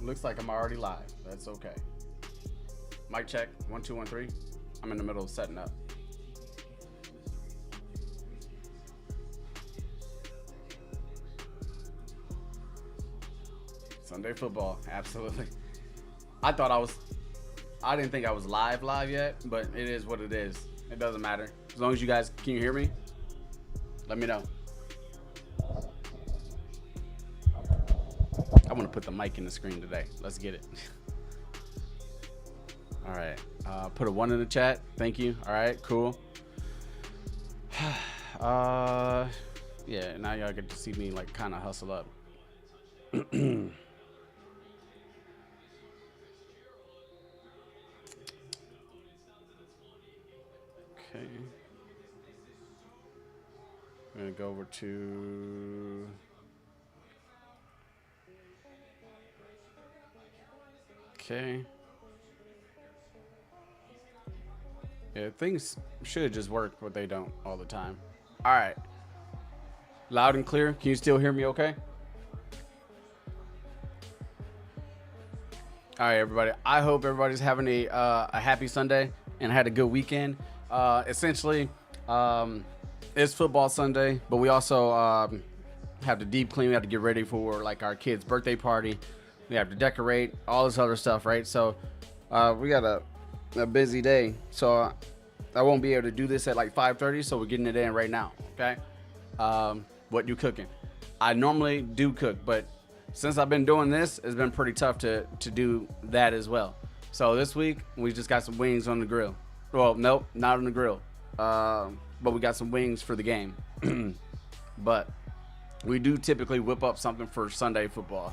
Looks like I'm already live. That's okay. Mic check. 1 2 1 3. I'm in the middle of setting up. Sunday football, absolutely. I didn't think I was live yet, but it is what it is. It doesn't matter. As long as you guys, can you hear me? Let me know. I want to put the mic in the screen today. Let's get it. All right. Put a 1 in the chat. Thank you. All right, cool. Yeah, now y'all get to see me like kind of hustle up. Okay. I'm gonna go over to okay. Yeah, things should just work, but they don't all the time. All right. Loud and clear. Can you still hear me okay? All right, everybody. I hope everybody's having a happy Sunday and had a good weekend. Essentially, it's football Sunday, but we also have to deep clean. We have to get ready for like our kid's birthday party. We have to decorate, all this other stuff, right? So we got a busy day. So I won't be able to do this at like 5:30. So we're getting it in right now. Okay. What you cooking? I normally do cook, but since I've been doing this, it's been pretty tough to do that as well. So this week we just got some wings on the grill. Well, nope, not on the grill. But we got some wings for the game. But we do typically whip up something for Sunday football.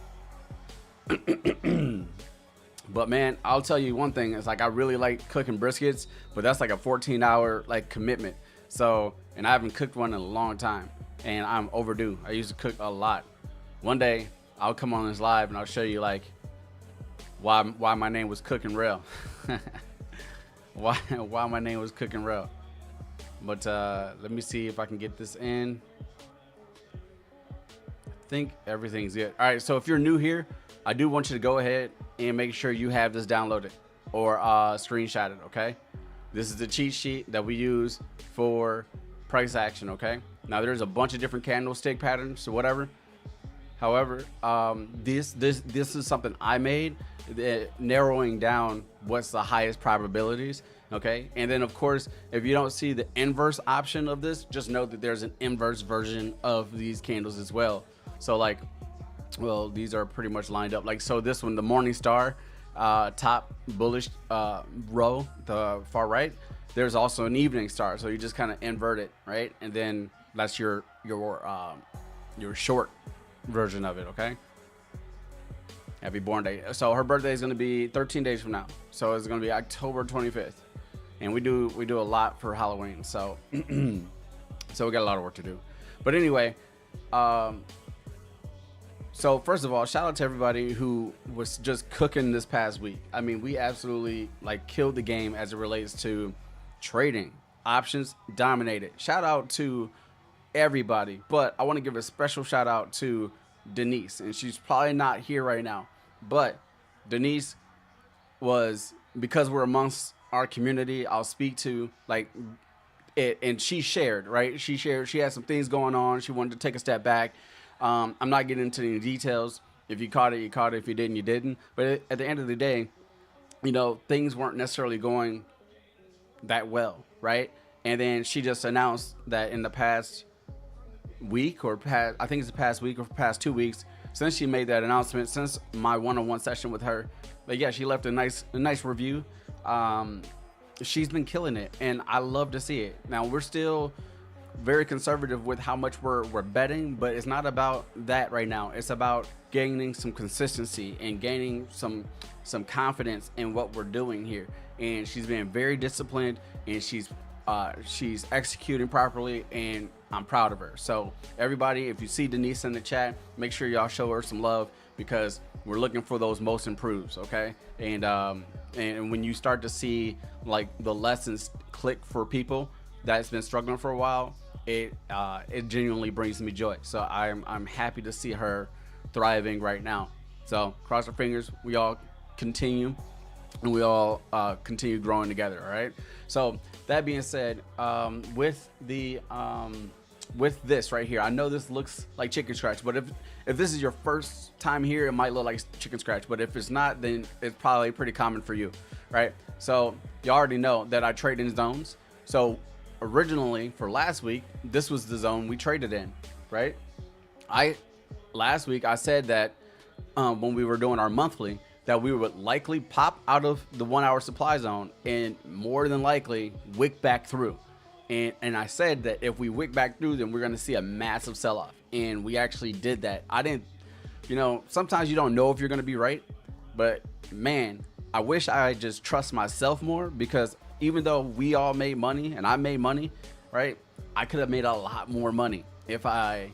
But man, I'll tell you one thing. It's like I really like cooking briskets, but that's like a 14-hour like commitment. So, and I haven't cooked one in a long time, and I'm overdue. I used to cook a lot. One day I'll come on this live and I'll show you like why my name was Cooking Rail. why my name was Cooking Rail. But let me see if I can get this in. I think everything's good. All right, so if you're new here, I do want you to go ahead and make sure you have this downloaded or screenshotted, okay? This is the cheat sheet that we use for price action, okay? Now there's a bunch of different candlestick patterns or whatever. However, this is something I made, narrowing down what's the highest probabilities, okay? And then of course, if you don't see the inverse option of this, just know that there's an inverse version of these candles as well. So like, well, these are pretty much lined up. Like, so this one, the morning star, top bullish row, the far right, there's also an evening star. So you just kind of invert it, right? And then that's your short version of it, okay? Happy born day. So her birthday is going to be 13 days from now. So it's going to be October 25th. And we do a lot for Halloween. So so we got a lot of work to do. But anyway, so first of all, shout out to everybody who was just cooking this past week. I mean, we absolutely like killed the game as it relates to trading. Options dominated. Shout out to everybody, but I want to give a special shout out to Denise, and she's probably not here right now, but Denise was, because we're amongst our community, I'll speak to like it, and she shared, right? She had some things going on. She wanted to take a step back. I'm not getting into any details. If you caught it, you caught it. If you didn't, you didn't. But at the end of the day, you know, things weren't necessarily going that well, right? And then she just announced that in the past week or past, I think it's the past week or past 2 weeks since she made that announcement, since my one-on-one session with her, but yeah, she left a nice review. She's been killing it, and I love to see it. Now we're still very conservative with how much we're betting, but it's not about that right now. It's about gaining some consistency and gaining some confidence in what we're doing here. And she's been very disciplined, and she's executing properly, and I'm proud of her. So everybody, if you see Denise in the chat, make sure y'all show her some love, because we're looking for those most improves, okay? And when you start to see like the lessons click for people that's been struggling for a while, it genuinely brings me joy. So I'm happy to see her thriving right now. So cross our fingers, we all continue, and we all continue growing together. All right. So that being said, with this right here, I know this looks like chicken scratch, but if this is your first time here, it might look like chicken scratch, but if it's not, then it's probably pretty common for you, right? So you already know that I trade in zones. So originally for last week, this was the zone we traded in, right? Last week I said that when we were doing our monthly, that we would likely pop out of the 1 hour supply zone and more than likely wick back through. And I said that if we wick back through, then we're going to see a massive sell-off. And we actually did that. I didn't, sometimes you don't know if you're going to be right. But man, I wish I just trust myself more, because even though we all made money and I made money, right? I could have made a lot more money if I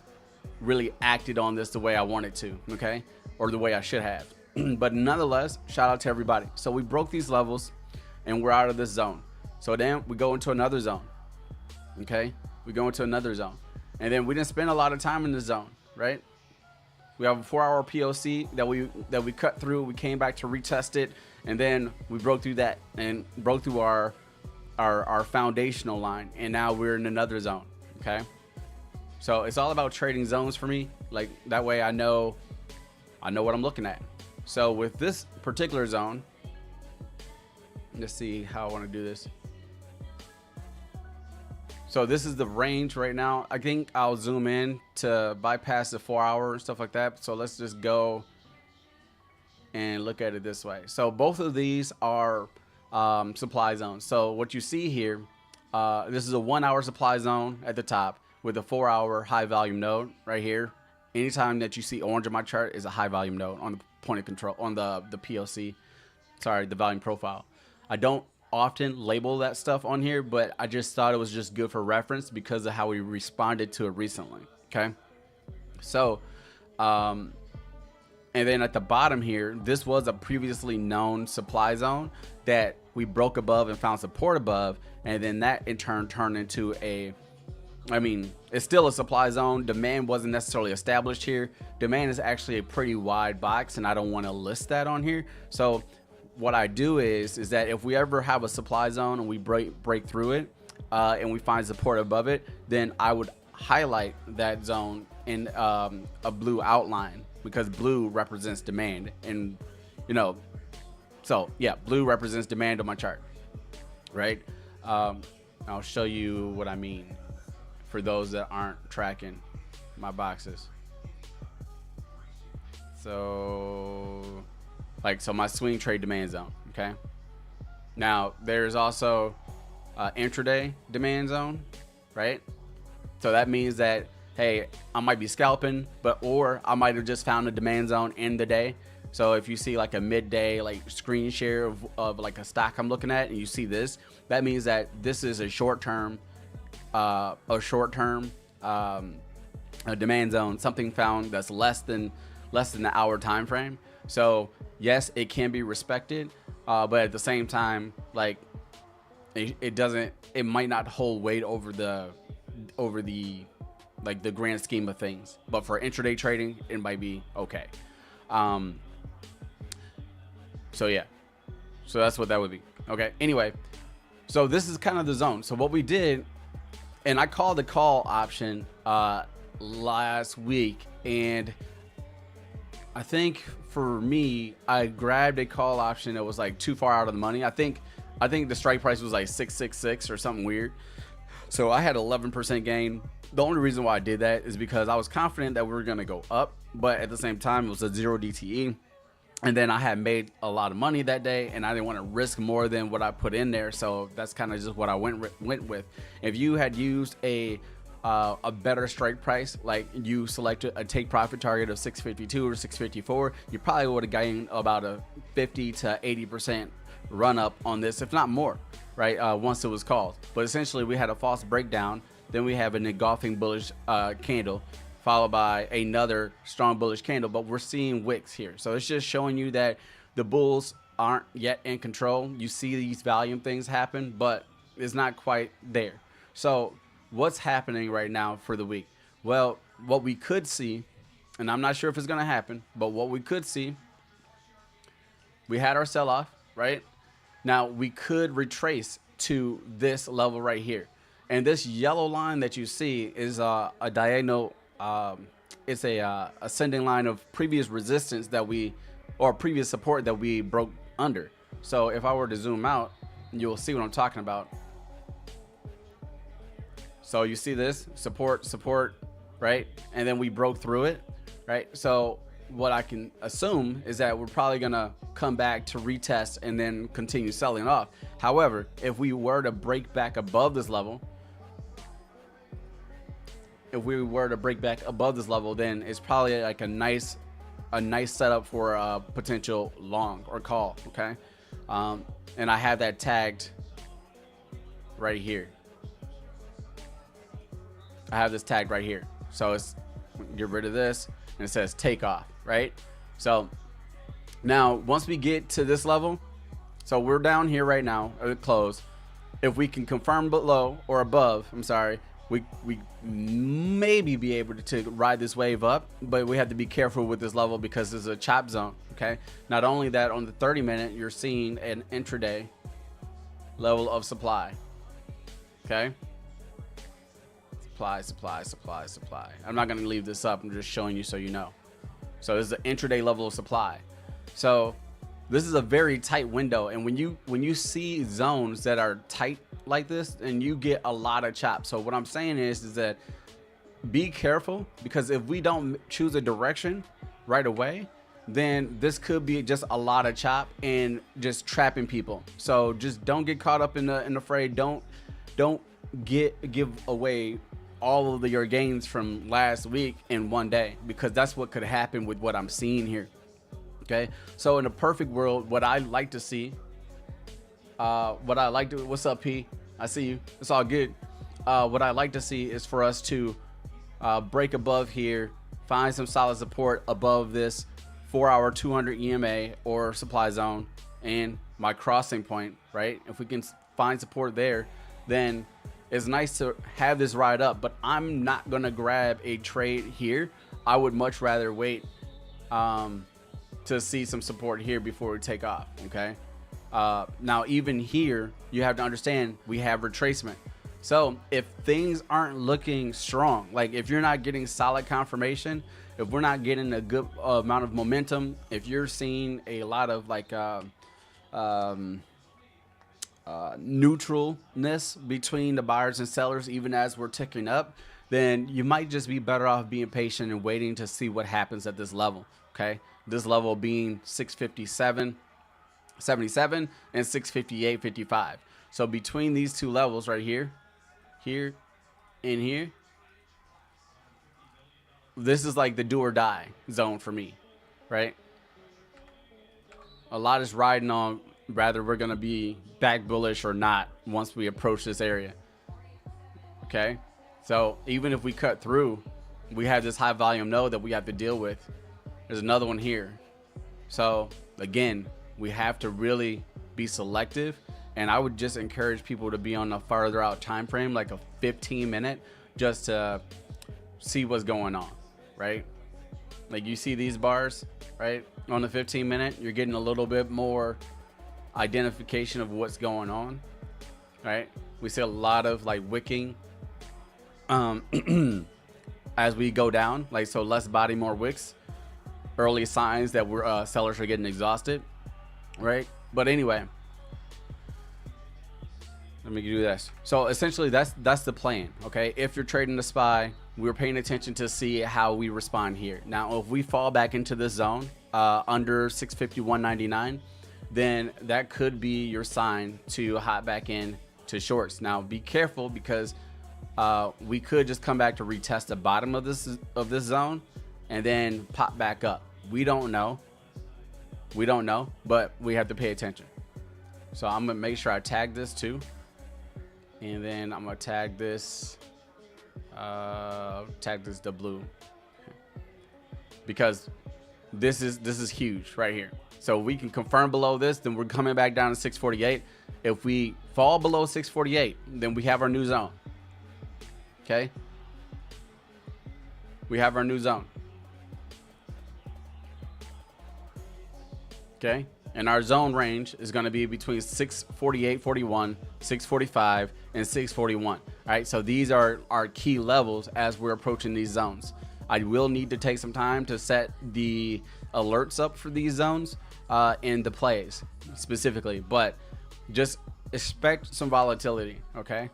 really acted on this the way I wanted to, okay? Or the way I should have. But nonetheless, shout out to everybody. So we broke these levels and we're out of this zone. So then we go into another zone. Okay, we go into another zone, and then we didn't spend a lot of time in the zone, right? We have a 4 hour POC that we cut through. We came back to retest it, and then we broke through that and broke through our foundational line, and now we're in another zone. Okay, so it's all about trading zones for me. Like that way, I know what I'm looking at. So with this particular zone, let's see how I want to do this. So this is the range right now. I think I'll zoom in to bypass the 4 hour and stuff like that. So let's just go and look at it this way. So both of these are supply zones. So what you see here, this is a 1 hour supply zone at the top with a 4 hour high volume node right here. Anytime that you see orange on my chart is a high volume node on the point of control, on the POC, sorry, the volume profile. I don't often label that stuff on here, but I just thought it was just good for reference because of how we responded to it recently. Okay, so and then at the bottom here, this was a previously known supply zone that we broke above and found support above, and then that in turn turned into it's still a supply zone. Demand wasn't necessarily established here. Demand is actually a pretty wide box, and I don't want to list that on here. So what I do is that if we ever have a supply zone and we break through it and we find support above it, then I would highlight that zone in a blue outline, because blue represents demand. And so yeah, blue represents demand on my chart, right? I'll show you what I mean for those that aren't tracking my boxes. So my swing trade demand zone. Okay, now there's also intraday demand zone, right? So that means that, hey, I might be scalping, or I might have just found a demand zone in the day. So if you see like a midday screen share of like a stock I'm looking at, and you see this, that means that this is a short term a demand zone, something found that's less than the hour time frame. So yes, it can be respected, but at the same time, it might not hold weight over the grand scheme of things. But for intraday trading, it might be okay. So yeah, so that's what that would be. Okay. Anyway, so this is kind of the zone. So what we did, and I called the call option last week, and I think for me, I grabbed a call option that was too far out of the money. I think the strike price was 666 or something weird. So I had 11% gain. The only reason why I did that is because I was confident that we were going to go up, but at the same time, it was a 0 DTE. And then I had made a lot of money that day, and I didn't want to risk more than what I put in there. So that's kind of just what I went with. If you had used a better strike price, like you selected a take profit target of 652 or 654, you probably would have gained about a 50 to 80% run up on this, if not more, right? Once it was called. But essentially, we had a false breakdown. Then we have an engulfing bullish candle, followed by another strong bullish candle, but we're seeing wicks here. So it's just showing you that the bulls aren't yet in control. You see these volume things happen, but it's not quite there. So what's happening right now for the week? Well, what we could see and I'm not sure if it's going to happen, but what we could see, we had our sell-off, right? Now we could retrace to this level right here. And this yellow line that you see is a diagonal, it's a ascending line of previous resistance that we, or previous support that we broke under. So if I were to zoom out, you'll see what I'm talking about. So you see this support, right? And then we broke through it, right? So what I can assume is that we're probably gonna come back to retest and then continue selling off. However, if we were to break back above this level, then it's probably like a nice setup for a potential long or call. Okay, and I have that tagged right here. I have this tagged right here. So it's, get rid of this, and it says take off, right? So now once we get to this level, so we're down here right now at the close. If we can confirm below or above, I'm sorry, we maybe be able to ride this wave up, but we have to be careful with this level because this is a chop zone. Okay, not only that, on the 30-minute you're seeing an intraday level of supply. Okay, supply. I'm not going to leave this up. I'm just showing you so you know. So this is an intraday level of supply. So this is a very tight window, and when you see zones that are tight like this, and you get a lot of chop. So what I'm saying is that be careful, because if we don't choose a direction right away, then this could be just a lot of chop and just trapping people. So just don't get caught up in the fray. Don't give away all of your gains from last week in one day, because that's what could happen with what I'm seeing here. Okay, so in a perfect world, what I like to see, what's up, P? I see you. It's all good. What I like to see is for us to break above here, find some solid support above this 4-hour 200 EMA or supply zone and my crossing point, right? If we can find support there, then it's nice to have this ride up, but I'm not gonna grab a trade here. I would much rather wait to see some support here before we take off. Okay, now even here you have to understand we have retracement. So if things aren't looking strong, like if you're not getting solid confirmation, if we're not getting a good amount of momentum, if you're seeing a lot of like neutralness between the buyers and sellers, even as we're ticking up, then you might just be better off being patient and waiting to see what happens at this level. Okay, this level being 657.77 and 658.55. So between these two levels right here, and here, this is like the do or die zone for me, right? A lot is riding on whether we're gonna be back bullish or not once we approach this area. Okay, so even if we cut through, we have this high volume node that we have to deal with. There's another one here. So again, we have to really be selective, and I would just encourage people to be on a farther out time frame, like a 15-minute, just to see what's going on, right? Like you see these bars, right? On the 15-minute, you're getting a little bit more identification of what's going on, right? We see a lot of like wicking as we go down, like, so less body, more wicks. Early signs that we're sellers are getting exhausted, right? But anyway, let me do this. So essentially that's the plan. Okay, if you're trading the SPY, we're paying attention to see how we respond here. Now if we fall back into this zone under 651.99, then that could be your sign to hop back in to shorts. Now be careful, because we could just come back to retest the bottom of this zone and then pop back up. We don't know, but we have to pay attention. So I'm gonna make sure I tag this too, and then I'm gonna tag this the blue, because this is huge right here. So we can confirm below this, then we're coming back down to 648. If we fall below 648, then we have our new zone. Okay, we have our new zone. Okay. And our zone range is going to be between 648.41, 645, and 641. All right. So these are our key levels as we're approaching these zones. I will need to take some time to set the alerts up for these zones and the plays specifically, but just expect some volatility. Okay.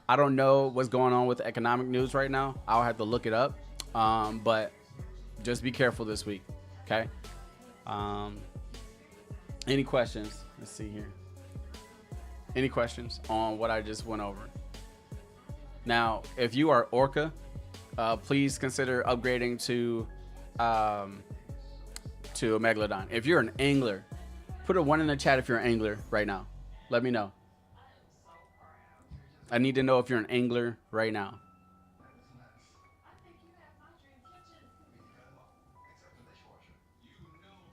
I don't know what's going on with the economic news right now. I'll have to look it up. But just be careful this week. Okay. Any questions? Let's see here. Any questions on what I just went over? Now, if you are Orca, please consider upgrading to a Megalodon. If you're an angler, put a 1 in the chat if you're an angler right now. Let me know. I need to know if you're an angler right now.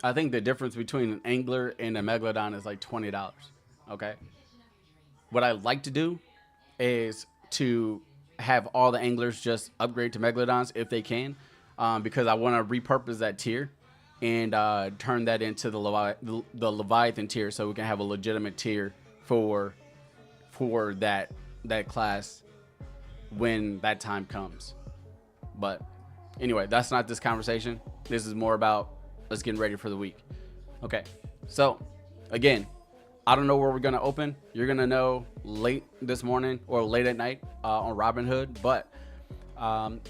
I think the difference between an angler and a Megalodon is like $20. Okay. What I like to do is to have all the anglers just upgrade to Megalodons if they can, because I want to repurpose that tier and turn that into the Leviathan tier, so we can have a legitimate tier for that class when that time comes. But anyway, that's not this conversation. This is more about us getting ready for the week. Okay, so again, I don't know where we're gonna open. You're gonna know late this morning or late at night on Robinhood. But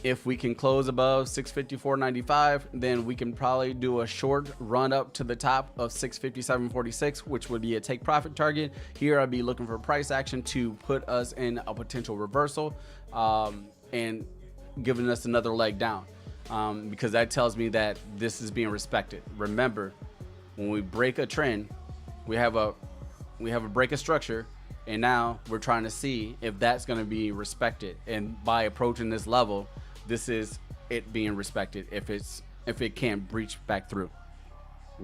if we can close above 654.95, then we can probably do a short run up to the top of 657.46, which would be a take profit target. Here I'd be looking for price action to put us in a potential reversal and giving us another leg down. Because that tells me that this is being respected. Remember, when we break a trend, we have a break of structure, and now we're trying to see if that's going to be respected. And by approaching this level, this is it being respected. If it can't breach back through,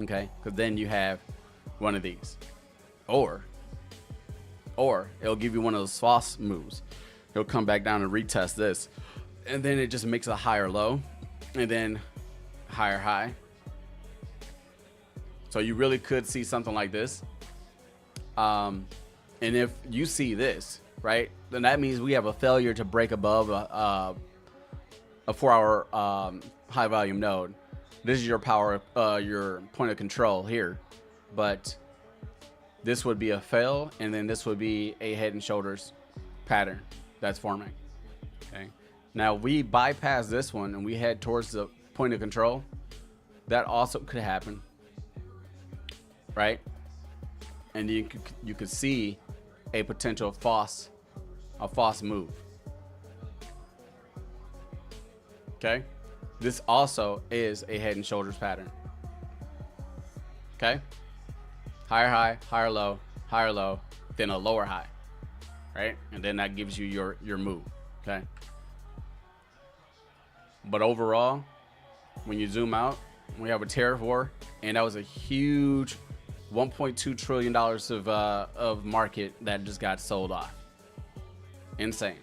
okay, because then you have one of these, or it'll give you one of those false moves. It'll come back down and retest this, and then it just makes a higher low. And then higher high. So you really could see something like this. And if you see this, right, then that means we have a failure to break above a 4-hour high volume node. This is your your point of control here. But this would be a fail, and then this would be a head and shoulders pattern that's forming. Okay. Now we bypass this one and we head towards the point of control. That also could happen, right? And you could see a potential false move. Okay, this also is a head and shoulders pattern. Okay, higher high, higher low, then a lower high, right? And then that gives you your move. Okay. But overall, when you zoom out, we have a tariff war, and that was a huge $1.2 trillion of market that just got sold off. Insane.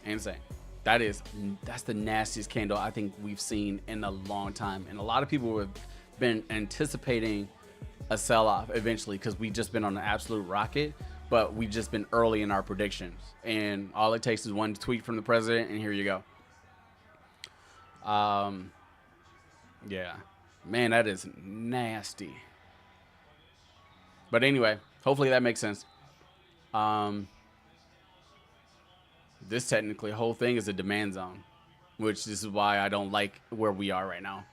That's the nastiest candle I think we've seen in a long time. And a lot of people have been anticipating a sell-off eventually, because we've just been on an absolute rocket, but we've just been early in our predictions. And all it takes is one tweet from the president, and here you go. Yeah, man, that is nasty. But anyway, hopefully that makes sense. This technically whole thing is a demand zone, which this is why I don't like where we are right now.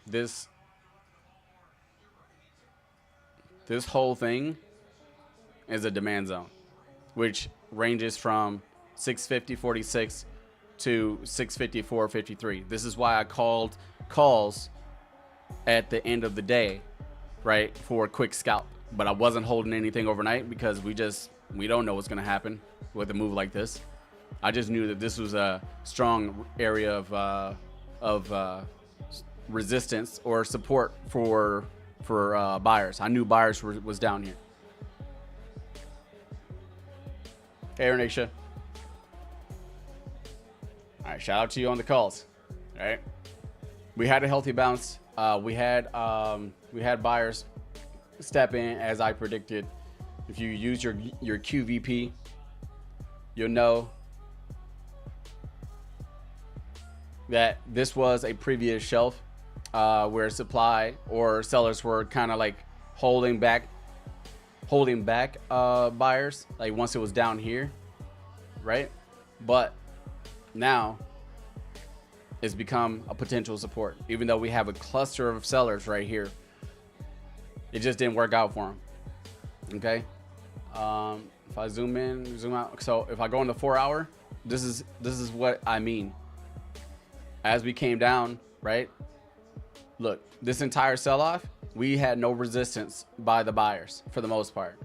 This whole thing is a demand zone, which ranges from 650.46 to 654.53. This is why I called calls at the end of the day, right, for a quick scalp. But I wasn't holding anything overnight because we don't know what's going to happen with a move like this. I just knew that this was a strong area of resistance or support for buyers. I knew buyers was down here. Hey, Ernesha. All right, shout out to you on the calls. All right. We had a healthy bounce. We had buyers step in as I predicted. If you use your QVP, you'll know that this was a previous shelf where supply or sellers were kind of like holding back buyers, like once it was down here, right? But now it's become a potential support, even though we have a cluster of sellers right here. It just didn't work out for them. Okay. If I zoom in, zoom out. So if I go into 4 hour, this is what I mean. As we came down, right? Look, this entire sell-off, we had no resistance by the buyers for the most part,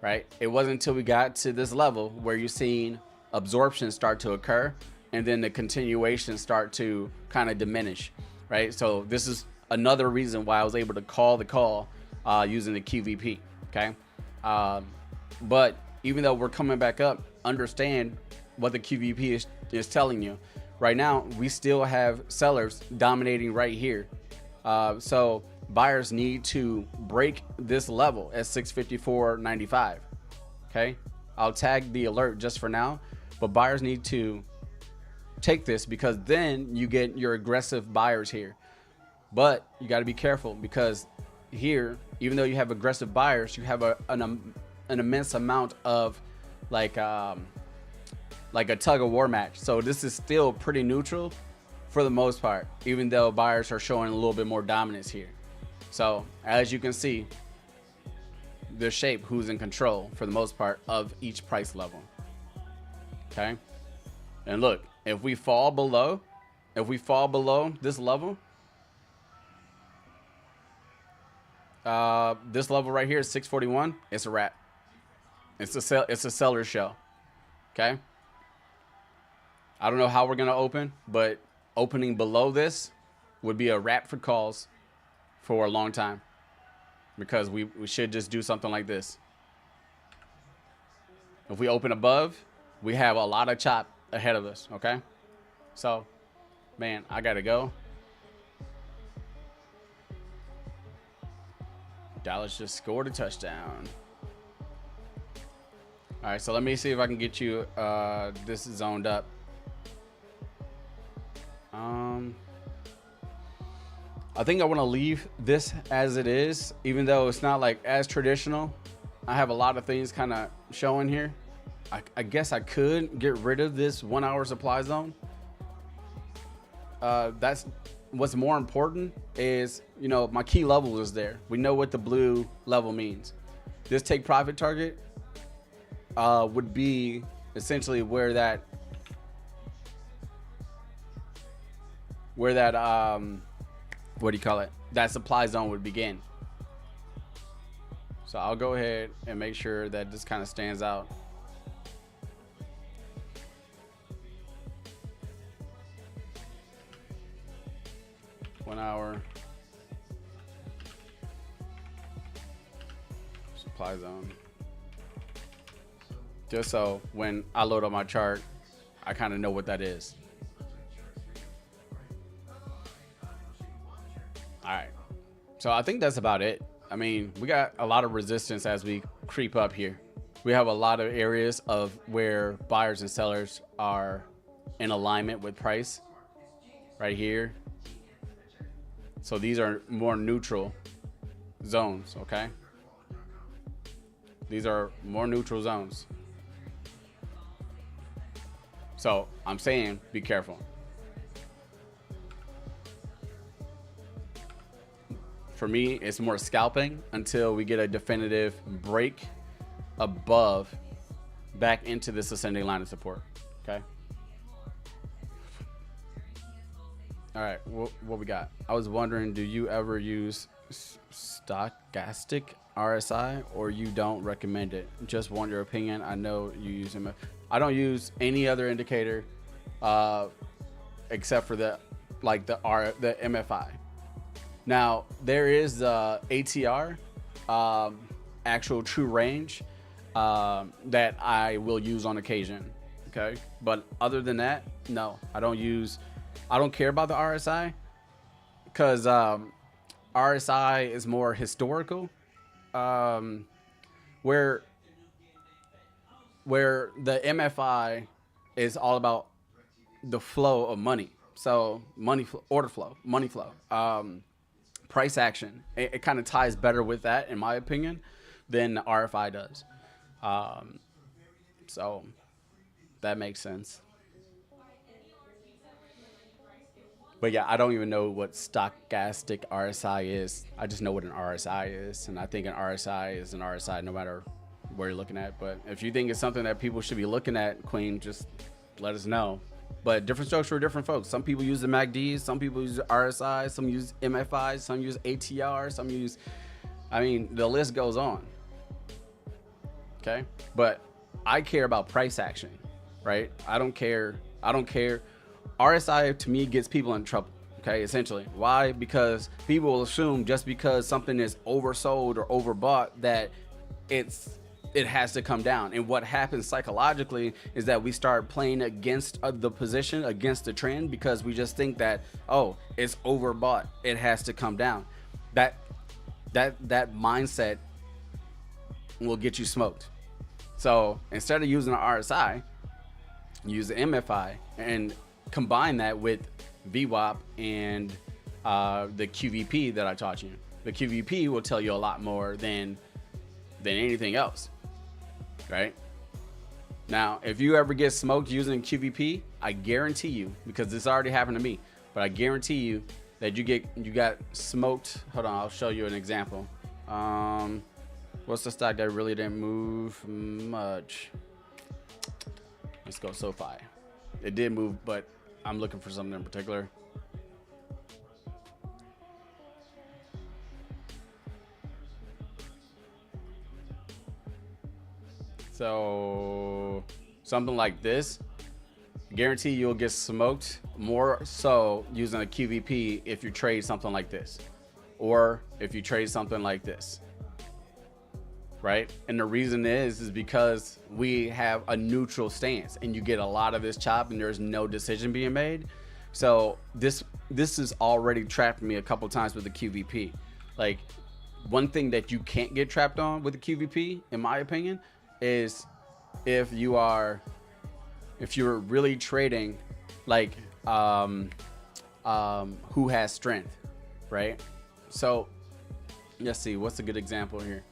right? It wasn't until we got to this level where you're seeing absorption start to occur and then the continuation start to kind of diminish, right? So this is another reason why I was able to call the call using the QVP, okay? But even though we're coming back up, understand what the QVP is telling you. Right now, we still have sellers dominating right here. So buyers need to break this level at 654.95. Okay, I'll tag the alert just for now, but buyers need to take this because then you get your aggressive buyers here. But you got to be careful because here, even though you have aggressive buyers, you have an immense amount of like a tug of war match. So this is still pretty neutral for the most part, even though buyers are showing a little bit more dominance here. So as you can see, the shape who's in control for the most part of each price level. Okay. And look, if we fall below this level, this level right here is 641. It's a wrap. It's a seller show. Okay. I don't know how we're going to open, but opening below this would be a wrap for calls for a long time because we should just do something like this. If we open above, we have a lot of chop ahead of us. Okay. So, man, I got to go. Dallas just scored a touchdown. All right, so let me see if I can get you this zoned up. I think I want to leave this as it is, even though it's not like as traditional. I have a lot of things kind of showing here. I guess I could get rid of this 1 hour supply zone. That's what's more important is, you know, my key level is there. We know what the blue level means. This take profit target would be essentially where that what do you call it, that supply zone would begin. So I'll go ahead and make sure that this kind of stands out. One hour supply zone, just so when I load up my chart I kind of know what that is. All right, so I think that's about it. I mean, we got a lot of resistance as we creep up here. We have a lot of areas of where buyers and sellers are in alignment with price right here. So these are more neutral zones, okay? These are more neutral zones. So I'm saying be careful. For me, it's more scalping until we get a definitive break above back into this ascending line of support, okay? All right, what we got? I was wondering, do you ever use stochastic RSI or you don't recommend it? Just want your opinion. I know you use them. I don't use any other indicator except for the MFI. Now there is the ATR, actual true range, that I will use on occasion. Okay, but other than that, no, I don't care about the RSI. because RSI is more historical, where the MFI is all about the flow of money. So order flow, money flow, price action. It kind of ties better with that, in my opinion, than the RFI does. So that makes sense. But yeah, I don't even know what stochastic RSI is. I just know what an RSI is, and I think an RSI is an RSI no matter where you're looking at. But if you think it's something that people should be looking at, Queen, just let us know. But different strokes for different folks. Some people use the MACDs, some people use RSI, some use MFI, some use ATR, some use, I mean, the list goes on. Okay, but I care about price action, right? I don't care. RSI to me gets people in trouble. Okay, essentially. Why? Because people will assume just because something is oversold or overbought that it has to come down. And what happens psychologically is that we start playing against the position, against the trend, because we just think that, oh, it's overbought, it has to come down. That mindset will get you smoked. So instead of using an RSI, use the MFI and combine that with VWAP and the QVP that I taught you. The QVP will tell you a lot more than anything else, right? Now, if you ever get smoked using QVP, I guarantee you, because this already happened to me, but I guarantee you that you got smoked. Hold on, I'll show you an example. What's the stock that really didn't move much? Let's go SoFi. It did move, but I'm looking for something in particular. So something like this, guarantee you'll get smoked more so using a QVP if you trade something like this, or if you trade something like this, right? And the reason is because we have a neutral stance, and you get a lot of this chop, and there's no decision being made. So this has already trapped me a couple times with the QVP. Like, one thing that you can't get trapped on with the QVP, in my opinion, is if you're really trading like who has strength, right? So let's see, what's a good example here?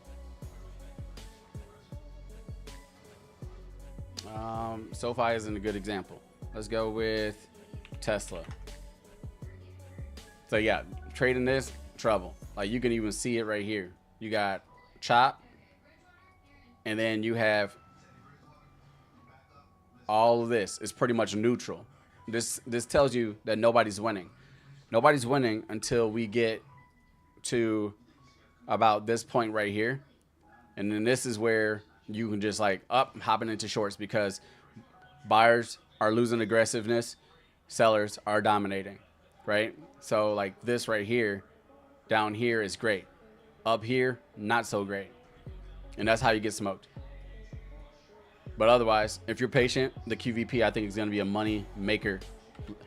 SoFi isn't a good example. Let's go with Tesla. So yeah, trading this, trouble. Like, you can even see it right here. You got chop, and then you have all of this is pretty much neutral. This tells you that nobody's winning. Nobody's winning until we get to about this point right here. And then this is where you can just like hopping into shorts, because buyers are losing aggressiveness, sellers are dominating, right? So like this right here, down here is great. Up here, not so great. And that's how you get smoked. But otherwise, if you're patient, the QVP, I think, is going to be a money maker,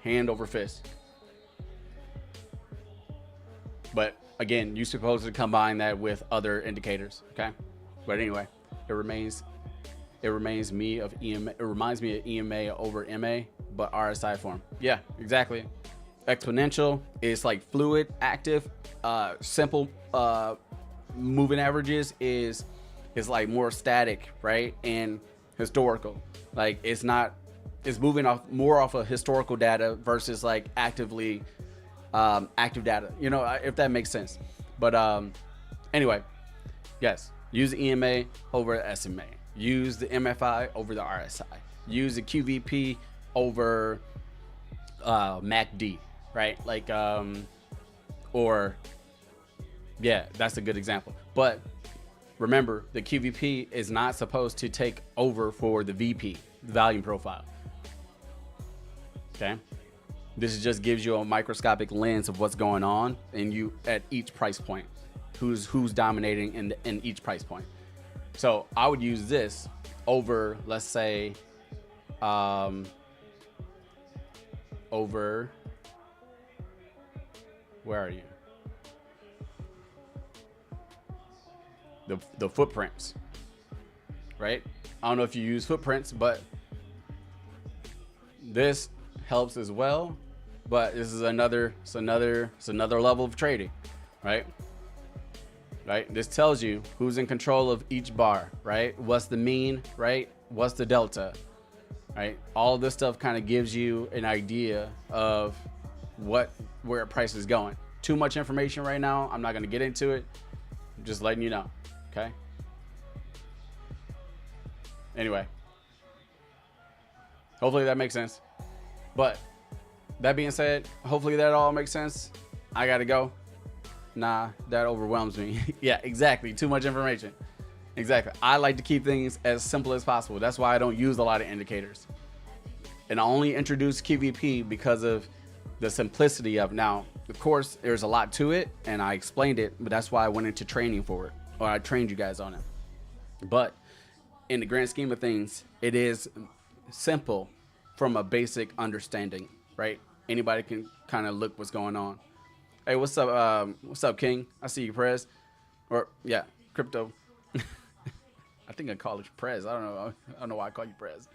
hand over fist. But again, you're supposed to combine that with other indicators, okay? But anyway, it reminds me of EMA. It reminds me of EMA over MA, but RSI form. Yeah, exactly. Exponential is like fluid, active. Simple moving averages is like more static, right? And historical, like it's moving more off of historical data versus like active data, you know, if that makes sense. But anyway, yes, use the EMA over the SMA, use the MFI over the RSI, use the QVP over MACD, right? Like or yeah, that's a good example. But remember, the QVP is not supposed to take over for the VP, the volume profile. Okay? This just gives you a microscopic lens of what's going on and you at each price point. Who's dominating in each price point. So I would use this over, let's say, over Where are you? The footprints, right? I don't know if you use footprints, but this helps as well. But this is another level of trading, right? Right? This tells you who's in control of each bar, right? What's the mean, right? What's the delta, right? All of this stuff kind of gives you an idea of where price is going. Too much information right now. I'm not going to get into it. I'm just letting you know. Okay. Anyway, hopefully that makes sense. But that being said, hopefully that all makes sense. I got to go. Nah, that overwhelms me. Yeah, exactly. Too much information. Exactly. I like to keep things as simple as possible. That's why I don't use a lot of indicators. And I only introduce QVP because of the simplicity of it. Now, of course, there's a lot to it, and I explained it, but that's why I went into training for it, or I trained you guys on it. But in the grand scheme of things, it is simple from a basic understanding, right? Anybody can kind of look what's going on. Hey, what's up? What's up, King? I see you, Prez. Or yeah, Crypto. I think I call it Prez. I don't know why I call you Prez.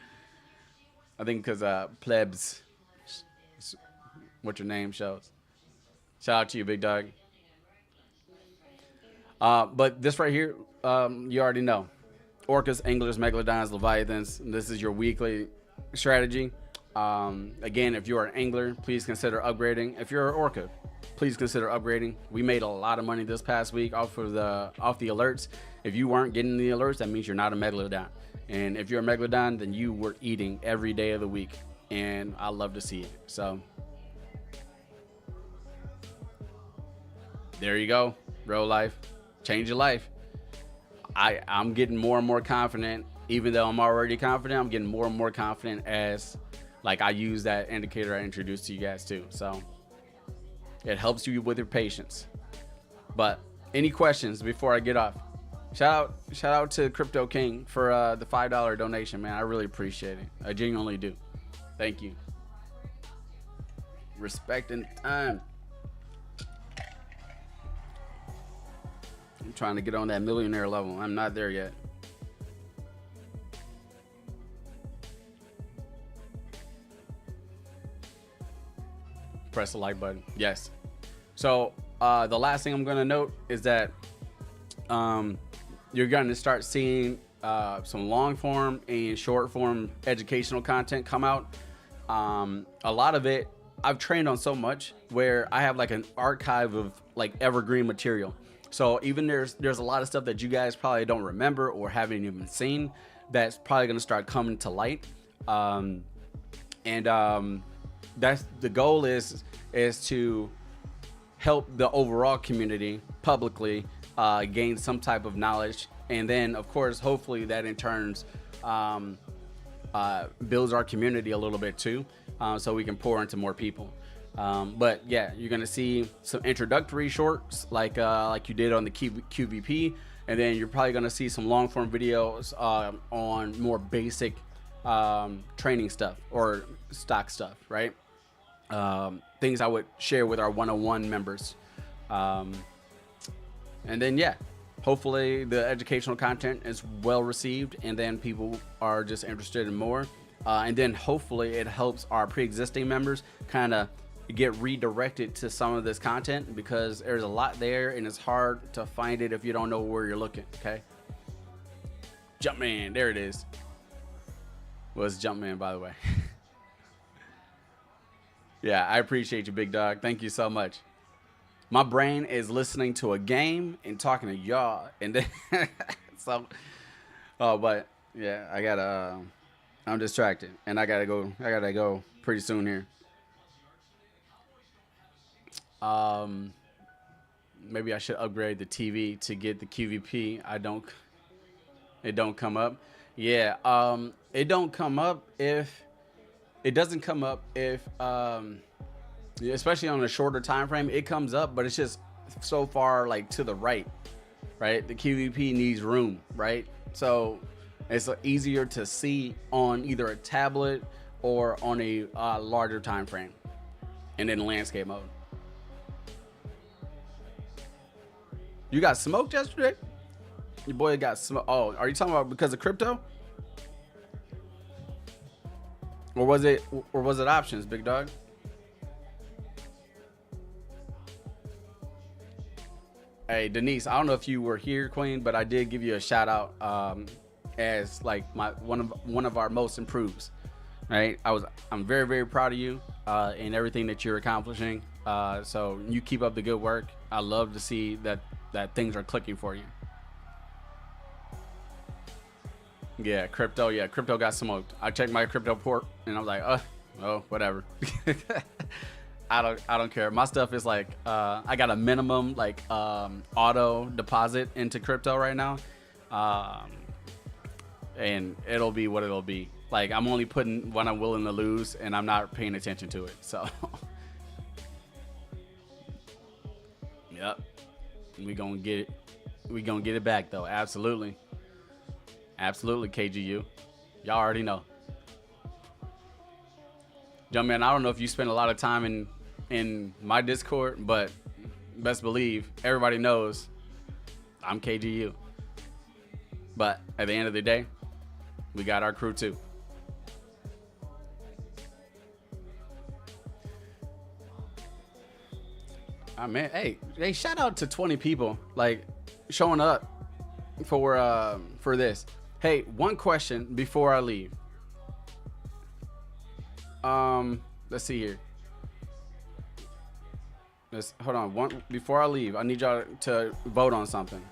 I think because plebs, what your name shows. Shout out to you, big dog. But this right here, you already know. Orcas, Anglers, Megalodons, Leviathans. This is your weekly strategy. Again, if you're an angler, please consider upgrading. If you're an orca, please consider upgrading. We made a lot of money this past week off the alerts. If you weren't getting the alerts, that means you're not a megalodon. And if you're a megalodon, then you were eating every day of the week. And I love to see it. So there you go. Real life. Change your life. I'm getting more and more confident. Even though I'm already confident, I'm getting more and more confident as like I use that indicator I introduced to you guys too. So it helps you with your patience. But any questions before I get off? Shout out to Crypto King for the $5 donation, man. I really appreciate it. I genuinely do. Thank you. Respect and time. I'm trying to get on that millionaire level. I'm not there yet. Press the like button. Yes. So the last thing I'm going to note is that you're going to start seeing some long form and short form educational content come out. A lot of it I've trained on so much where I have like an archive of like evergreen material. So even there's a lot of stuff that you guys probably don't remember or haven't even seen that's probably going to start coming to light. That's the goal is to help the overall community publicly gain some type of knowledge, and then of course hopefully that in turns builds our community a little bit too, so we can pour into more people. But yeah, you're gonna see some introductory shorts like you did on the QVP, and then you're probably gonna see some long form videos on more basic training stuff or stock stuff, right? Things I would share with our 101 members. And then, yeah, hopefully the educational content is well received, and then people are just interested in more. And then hopefully it helps our pre-existing members kind of get redirected to some of this content, because there's a lot there and it's hard to find it if you don't know where you're looking. Okay. Jumpman, there it is. Well, it's Jumpman, by the way. Yeah, I appreciate you, big dog. Thank you so much. My brain is listening to a game and talking to y'all, and then so. Oh, but yeah, I'm distracted, and I gotta go pretty soon here. Maybe I should upgrade the TV to get the QVP. It don't come up. Yeah, it don't come up if. It doesn't come up if, especially on a shorter time frame, it comes up, but it's just so far like to the right? The QVP needs room, right? So it's easier to see on either a tablet or on a larger time frame, and then landscape mode. You got smoked yesterday? Your boy got smoked. Oh, are you talking about because of crypto? Or was it options, big dog? Hey, Denise, I don't know if you were here, Queen, but I did give you a shout out as like one of our most improves. Right? I'm very, very proud of you and everything that you're accomplishing. So you keep up the good work. I love to see that things are clicking for you. Yeah, crypto got smoked. I checked my crypto port and I was like, oh, whatever. I don't care. My stuff is like I got a minimum like auto deposit into crypto right now, and it'll be what it'll be. Like I'm only putting what I'm willing to lose, and I'm not paying attention to it. So, yep, we gonna get it. We gonna get it back though. Absolutely, KGU. Y'all already know. Jumpman, I don't know if you spend a lot of time in my Discord, but best believe everybody knows I'm KGU. But at the end of the day, we got our crew too. Man, hey, shout out to 20 people like showing up for this. Hey, one question before I leave. Let's see here. Hold on. Before I leave, I need y'all to vote on something.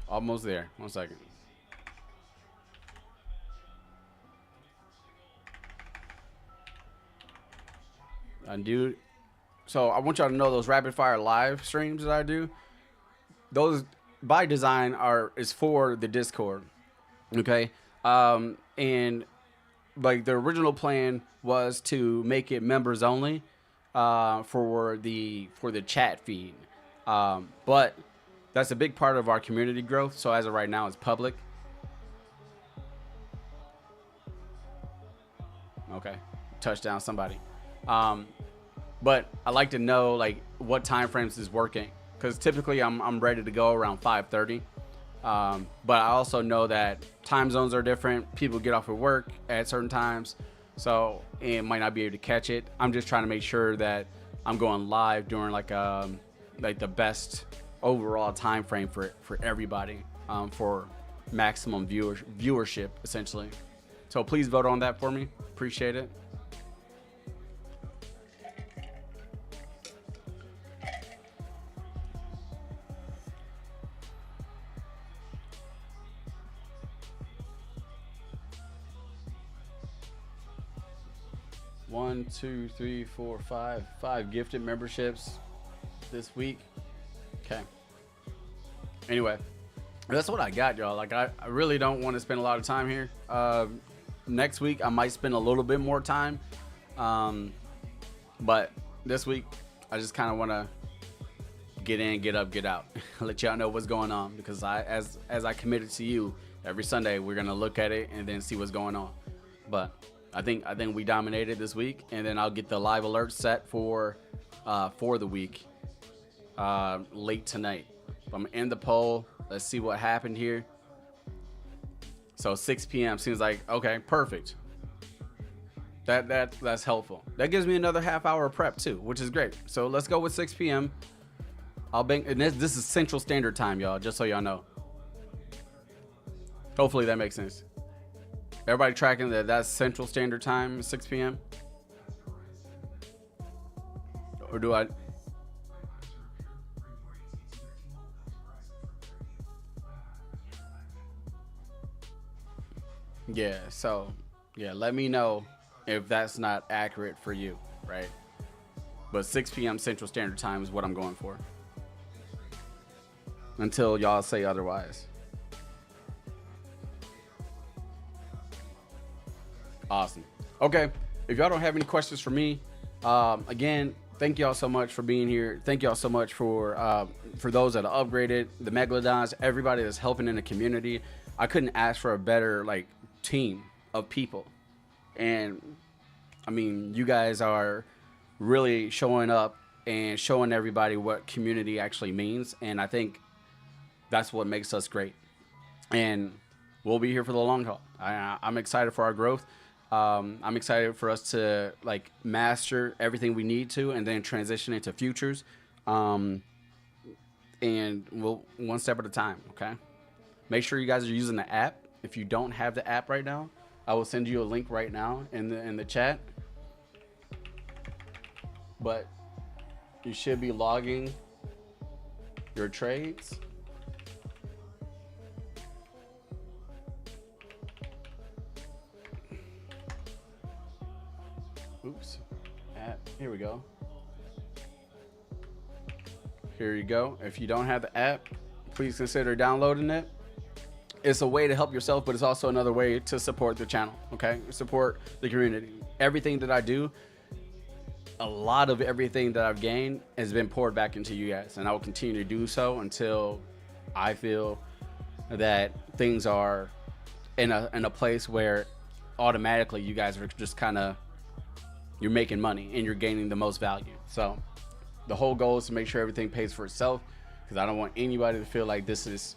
Almost there. 1 second. Undo. So I want y'all to know those rapid fire live streams that I do. Those by design is for the Discord. Okay. And like the original plan was to make it members only for the chat feed. But that's a big part of our community growth. So as of right now, it's public. Okay. Touchdown somebody. But I like to know like what time frames is working, because typically I'm ready to go around 5:30. But I also know that time zones are different. People get off of work at certain times, so it might not be able to catch it. I'm just trying to make sure that I'm going live during like the best overall time frame for everybody, for maximum viewership essentially. So please vote on that for me. Appreciate it. One, two, three, four, five gifted memberships this week. Okay. Anyway, that's what I got, y'all. Like I really don't want to spend a lot of time here. Next week I might spend a little bit more time, but this week I just kind of want to get in, get up, get out. Let y'all know what's going on, because as I committed to you, every Sunday we're gonna look at it and then see what's going on. But I think we dominated this week, and then I'll get the live alert set for the week late tonight. I'm in the poll. Let's see what happened here. So 6 p.m. seems like okay, perfect. That's helpful. That gives me another half hour of prep too, which is great. So let's go with 6 p.m. I'll bank, and this is Central Standard Time, y'all. Just so y'all know. Hopefully that makes sense. Everybody tracking that's Central Standard Time, 6 p.m. Or do I? Yeah, so yeah, let me know if that's not accurate for you, right? But 6 p.m. Central Standard Time is what I'm going for, until y'all say otherwise. Awesome. Okay. If y'all don't have any questions for me, again, thank y'all so much for being here. Thank y'all so much for those that are upgraded, the Megalodons, everybody that's helping in the community. I couldn't ask for a better like team of people. And I mean, you guys are really showing up and showing everybody what community actually means. And I think that's what makes us great. And we'll be here for the long haul. I'm excited for our growth. I'm excited for us to like master everything we need to, and then transition into futures. And we'll one step at a time. Okay. Make sure you guys are using the app. If you don't have the app right now, I will send you a link right now in the chat. But you should be logging your trades. Oops. App. Here we go. Here you go. If you don't have the app, please consider downloading it. It's a way to help yourself, but it's also another way to support the channel. Okay, support the community. Everything that I do, a lot of everything that I've gained has been poured back into you guys, and I will continue to do so until I feel that things are in a place where automatically you guys are just kind of, you're making money and you're gaining the most value. So the whole goal is to make sure everything pays for itself, because I don't want anybody to feel like this is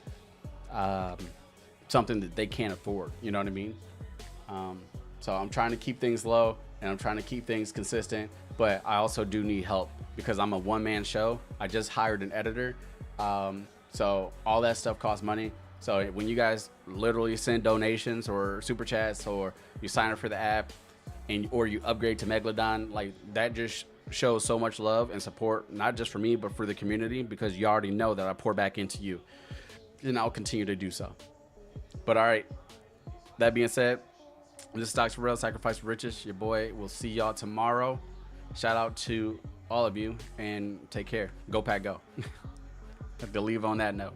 something that they can't afford. You know what I mean? So I'm trying to keep things low and I'm trying to keep things consistent, but I also do need help because I'm a one-man show. I just hired an editor. So all that stuff costs money. So when you guys literally send donations or super chats, or you sign up for the app, or you upgrade to Megalodon, like that just shows so much love and support, not just for me, but for the community, because you already know that I pour back into you, and I'll continue to do so. But all right, that being said, this is Stocks for Real, Sacrifice for Riches. Your boy. We'll see y'all tomorrow. Shout out to all of you and take care. Go Pack Go. Have to leave on that note.